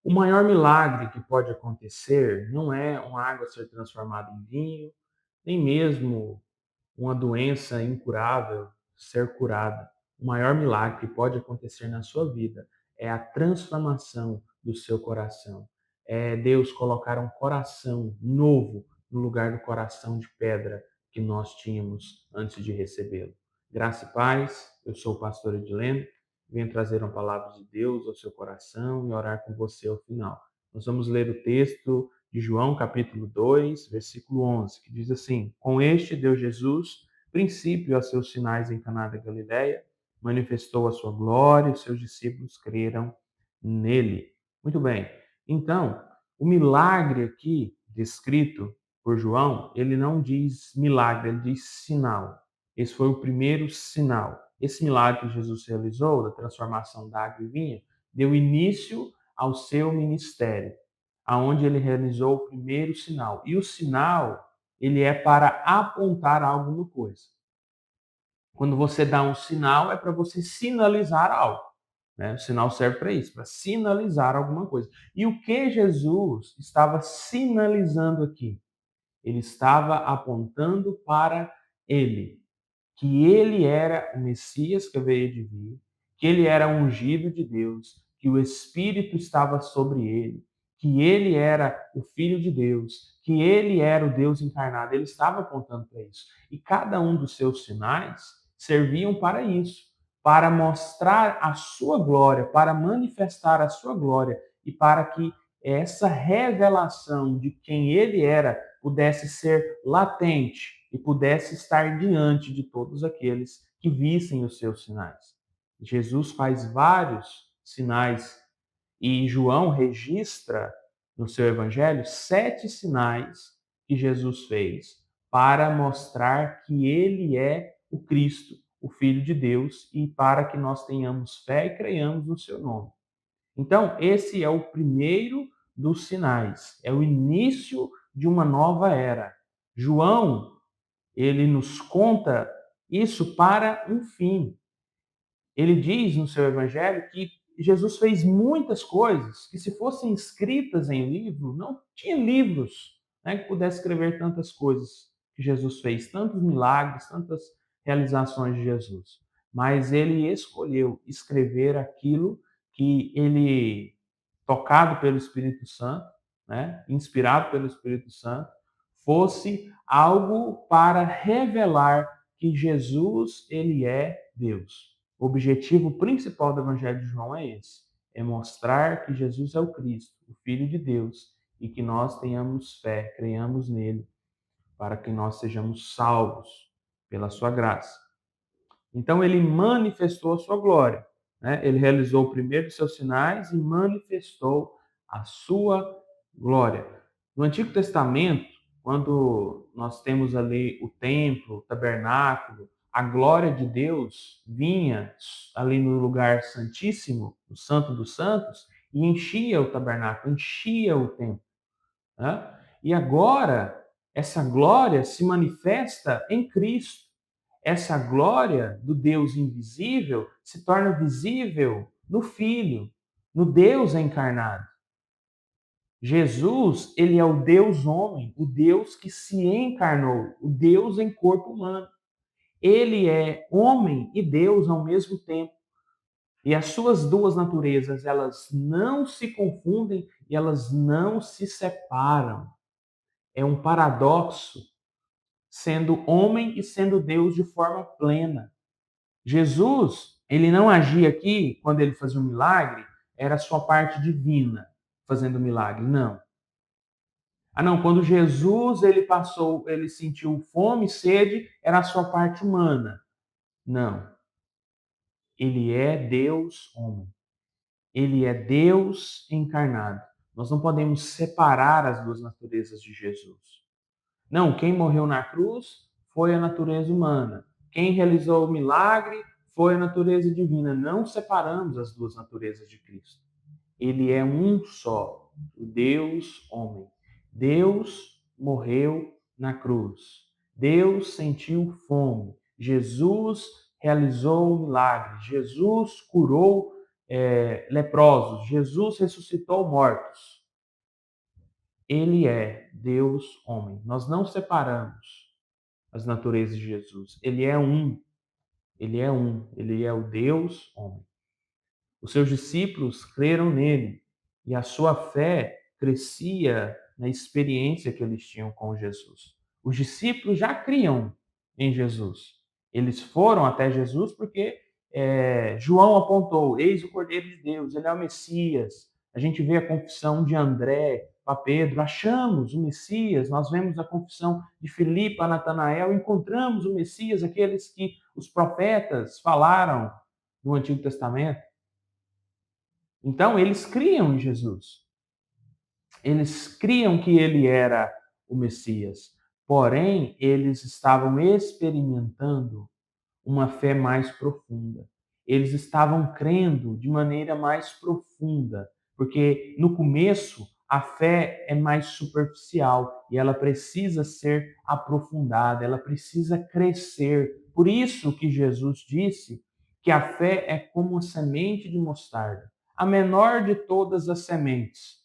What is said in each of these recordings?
O maior milagre que pode acontecer não é uma água ser transformada em vinho, nem mesmo uma doença incurável ser curada. O maior milagre que pode acontecer na sua vida é a transformação do seu coração. É Deus colocar um coração novo no lugar do coração de pedra que nós tínhamos antes de recebê-lo. Graça e paz, eu sou o pastor Edilene, venho trazer uma palavra de Deus ao seu coração e orar com você ao final. Nós vamos ler o texto de João, capítulo 2, versículo 11, que diz assim: Com este deu Jesus princípio a seus sinais em Caná da Galileia, manifestou a sua glória e os seus discípulos creram nele. Muito bem. Então, o milagre aqui descrito por João, ele não diz milagre, ele diz sinal. Esse foi o primeiro sinal. Esse milagre que Jesus realizou, da transformação da água em vinho, deu início ao seu ministério, aonde ele realizou o primeiro sinal. E o sinal, ele é para apontar alguma coisa. Quando você dá um sinal, é para você sinalizar algo. Né? O sinal serve para isso, para sinalizar alguma coisa. E o que Jesus estava sinalizando aqui? Ele estava apontando para ele, que ele era o Messias que haveria de vir, que ele era ungido de Deus, que o Espírito estava sobre ele, que ele era o Filho de Deus, que ele era o Deus encarnado. Ele estava apontando para isso. E cada um dos seus sinais serviam para isso, para mostrar a sua glória, para manifestar a sua glória e para que essa revelação de quem ele era pudesse ser latente e pudesse estar diante de todos aqueles que vissem os seus sinais. Jesus faz vários sinais e João registra no seu evangelho 7 sinais que Jesus fez para mostrar que ele é o Cristo, o Filho de Deus, e para que nós tenhamos fé e creiamos no seu nome. Então, esse é o primeiro dos sinais, é o início de uma nova era. João, ele nos conta isso para um fim. Ele diz no seu evangelho que Jesus fez muitas coisas que, se fossem escritas em livro, não tinha livros, né, que pudesse escrever tantas coisas que Jesus fez, tantos milagres, tantas realizações de Jesus. Mas ele escolheu escrever aquilo que ele, tocado pelo Espírito Santo, né, inspirado pelo Espírito Santo, fosse algo para revelar que Jesus, ele é Deus. O objetivo principal do Evangelho de João é esse: é mostrar que Jesus é o Cristo, o Filho de Deus, e que nós tenhamos fé, creiamos nele, para que nós sejamos salvos pela sua graça. Então ele manifestou a sua glória, né? Ele realizou o primeiro de seus sinais e manifestou a sua glória. No Antigo Testamento, quando nós temos ali o templo, o tabernáculo, a glória de Deus vinha ali no lugar santíssimo, no Santo dos Santos, e enchia o tabernáculo, enchia o templo. Né? E agora, essa glória se manifesta em Cristo. Essa glória do Deus invisível se torna visível no Filho, no Deus encarnado. Jesus, ele é o Deus homem, o Deus que se encarnou, o Deus em corpo humano. Ele é homem e Deus ao mesmo tempo. E as suas duas naturezas, elas não se confundem e elas não se separam. É um paradoxo, sendo homem e sendo Deus de forma plena. Jesus, ele não agia aqui, quando ele fazia um milagre, era a sua parte divina fazendo o milagre. Não. Ah, não, quando Jesus ele passou, ele sentiu fome e sede, era a sua parte humana. Não. Ele é Deus homem. Ele é Deus encarnado. Nós não podemos separar as duas naturezas de Jesus. Não, quem morreu na cruz foi a natureza humana. Quem realizou o milagre foi a natureza divina. Não separamos as duas naturezas de Cristo. Ele é um só, o Deus homem. Deus morreu na cruz. Deus sentiu fome. Jesus realizou o milagre. Jesus curou leprosos. Jesus ressuscitou mortos. Ele é Deus homem. Nós não separamos as naturezas de Jesus. Ele é um. Ele é um. Ele é o Deus homem. Os seus discípulos creram nele e a sua fé crescia na experiência que eles tinham com Jesus. Os discípulos já criam em Jesus. Eles foram até Jesus porque João apontou: eis o Cordeiro de Deus, ele é o Messias. A gente vê a confissão de André para Pedro: achamos o Messias. Nós vemos a confissão de Filipe a Natanael: encontramos o Messias, aqueles que os profetas falaram no Antigo Testamento. Então, eles criam em Jesus. Eles criam que ele era o Messias. Porém, eles estavam experimentando uma fé mais profunda. Eles estavam crendo de maneira mais profunda, porque no começo a fé é mais superficial e ela precisa ser aprofundada, ela precisa crescer. Por isso que Jesus disse que a fé é como uma semente de mostarda, a menor de todas as sementes.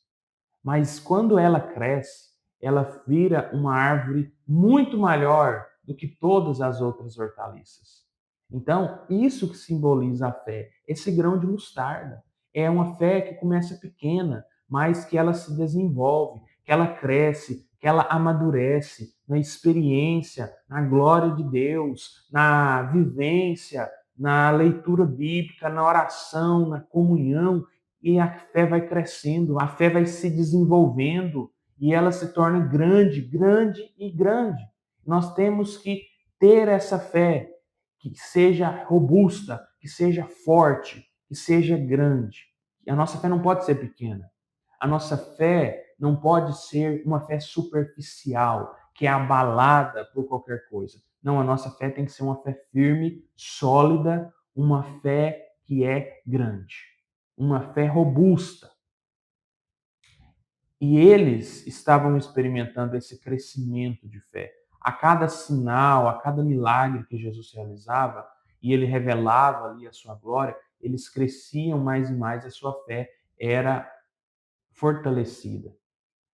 Mas quando ela cresce, ela vira uma árvore muito maior do que todas as outras hortaliças. Então, isso que simboliza a fé, esse grão de mostarda. É uma fé que começa pequena, mas que ela se desenvolve, que ela cresce, que ela amadurece na experiência, na glória de Deus, na vivência, na leitura bíblica, na oração, na comunhão, e a fé vai crescendo, a fé vai se desenvolvendo e ela se torna grande, grande e grande. Nós temos que ter essa fé que seja robusta, que seja forte, que seja grande. E a nossa fé não pode ser pequena. A nossa fé não pode ser uma fé superficial, que é abalada por qualquer coisa. Não, a nossa fé tem que ser uma fé firme, sólida, uma fé que é grande, uma fé robusta. E eles estavam experimentando esse crescimento de fé. A cada sinal, a cada milagre que Jesus realizava, e ele revelava ali a sua glória, eles cresciam mais e mais, a sua fé era fortalecida.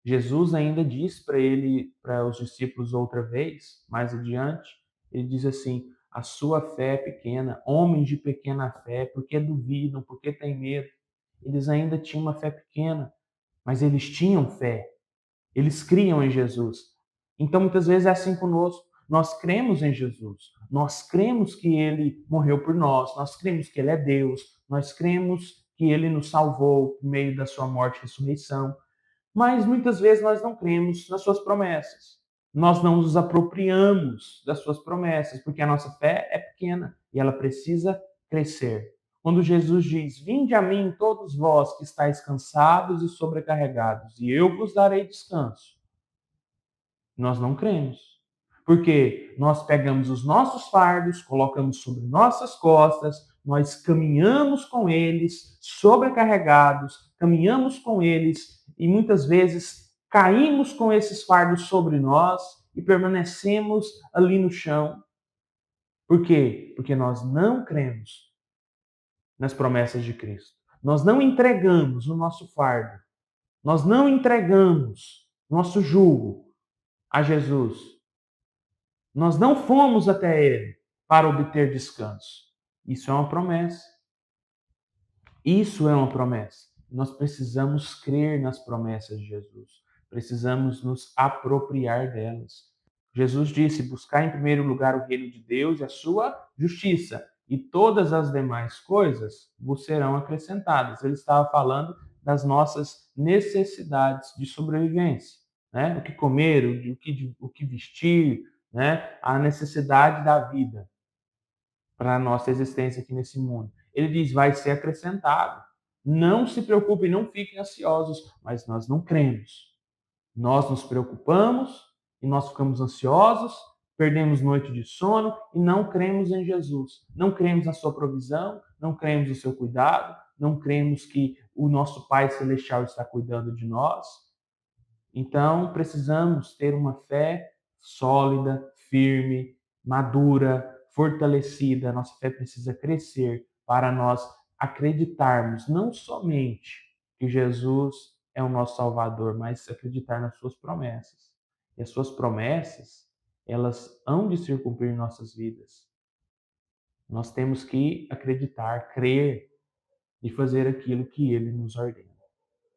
Jesus ainda diz para os discípulos outra vez, mais adiante, ele diz assim: a sua fé é pequena, homens de pequena fé, por que duvidam, por que têm medo? Eles ainda tinham uma fé pequena, mas eles tinham fé. Eles criam em Jesus. Então, muitas vezes é assim conosco. Nós cremos em Jesus. Nós cremos que ele morreu por nós. Nós cremos que ele é Deus. Nós cremos que ele nos salvou por meio da sua morte e ressurreição. Mas muitas vezes nós não cremos nas suas promessas. Nós não nos apropriamos das suas promessas, porque a nossa fé é pequena e ela precisa crescer. Quando Jesus diz: vinde a mim todos vós que estáis cansados e sobrecarregados, e eu vos darei descanso, nós não cremos. Porque nós pegamos os nossos fardos, colocamos sobre nossas costas, nós caminhamos com eles sobrecarregados, caminhamos com eles e muitas vezes caímos com esses fardos sobre nós e permanecemos ali no chão. Por quê? Porque nós não cremos nas promessas de Cristo. Nós não entregamos o nosso fardo. Nós não entregamos nosso jugo a Jesus. Nós não fomos até Ele para obter descanso. Isso é uma promessa. Isso é uma promessa. Nós precisamos crer nas promessas de Jesus. Precisamos nos apropriar delas. Jesus disse: buscar em primeiro lugar o reino de Deus e a sua justiça, e todas as demais coisas vos serão acrescentadas. Ele estava falando das nossas necessidades de sobrevivência, né? O que comer, o que vestir, né? A necessidade da vida para a nossa existência aqui nesse mundo. Ele diz: vai ser acrescentado. Não se preocupem, não fiquem ansiosos, mas nós não cremos. Nós nos preocupamos e nós ficamos ansiosos, perdemos noite de sono e não cremos em Jesus. Não cremos na sua provisão, não cremos no seu cuidado, não cremos que o nosso Pai Celestial está cuidando de nós. Então, precisamos ter uma fé sólida, firme, madura, fortalecida. A nossa fé precisa crescer para nós acreditarmos não somente que Jesus é o nosso Salvador, mas acreditar nas suas promessas. E as suas promessas, elas hão de se cumprir em nossas vidas. Nós temos que acreditar, crer e fazer aquilo que ele nos ordena.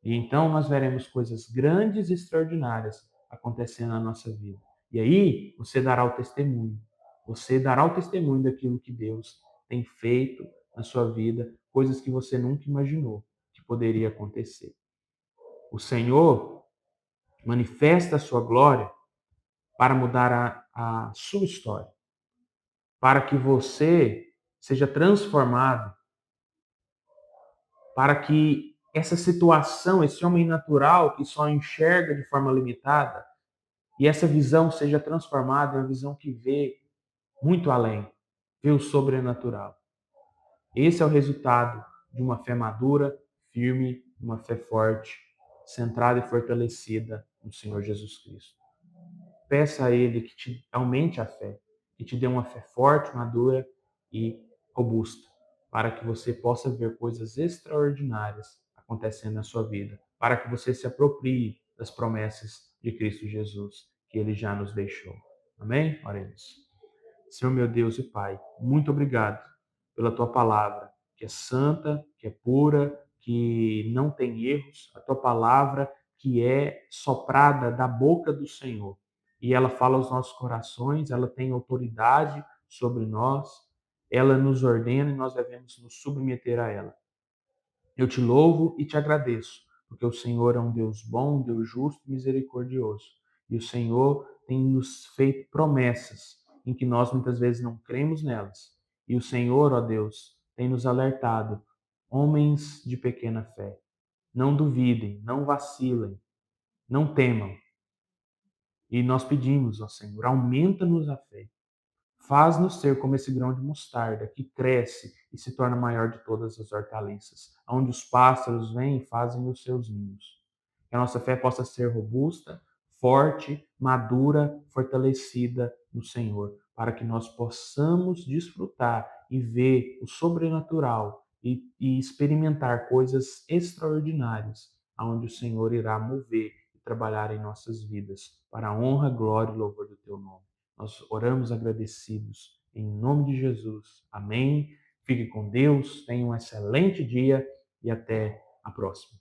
E então nós veremos coisas grandes e extraordinárias acontecendo na nossa vida. E aí você dará o testemunho. Você dará o testemunho daquilo que Deus tem feito na sua vida, coisas que você nunca imaginou que poderia acontecer. O Senhor manifesta a sua glória para mudar a sua história, para que você seja transformado, para que essa situação, esse homem natural que só enxerga de forma limitada, e essa visão seja transformada em uma visão que vê muito além, vê o sobrenatural. Esse é o resultado de uma fé madura, firme, uma fé forte, centrada e fortalecida no Senhor Jesus Cristo. Peça a Ele que te aumente a fé, que te dê uma fé forte, madura e robusta, para que você possa ver coisas extraordinárias acontecendo na sua vida, para que você se aproprie das promessas de Cristo Jesus, que Ele já nos deixou. Amém? Oremos. Senhor meu Deus e Pai, muito obrigado pela tua palavra, que é santa, que é pura, que não tem erros, a tua palavra que é soprada da boca do Senhor. E ela fala aos nossos corações, ela tem autoridade sobre nós, ela nos ordena e nós devemos nos submeter a ela. Eu te louvo e te agradeço, porque o Senhor é um Deus bom, um Deus justo e misericordioso. E o Senhor tem nos feito promessas em que nós muitas vezes não cremos nelas. E o Senhor, ó Deus, tem nos alertado, homens de pequena fé, não duvidem, não vacilem, não temam. E nós pedimos, ó Senhor, aumenta-nos a fé. Faz-nos ser como esse grão de mostarda, que cresce e se torna maior de todas as hortaliças, onde os pássaros vêm e fazem os seus ninhos. Que a nossa fé possa ser robusta, forte, madura, fortalecida no Senhor, para que nós possamos desfrutar e ver o sobrenatural e experimentar coisas extraordinárias, onde o Senhor irá mover e trabalhar em nossas vidas, para a honra, glória e louvor do teu nome. Nós oramos agradecidos em nome de Jesus. Amém. Fique com Deus, tenha um excelente dia e até a próxima.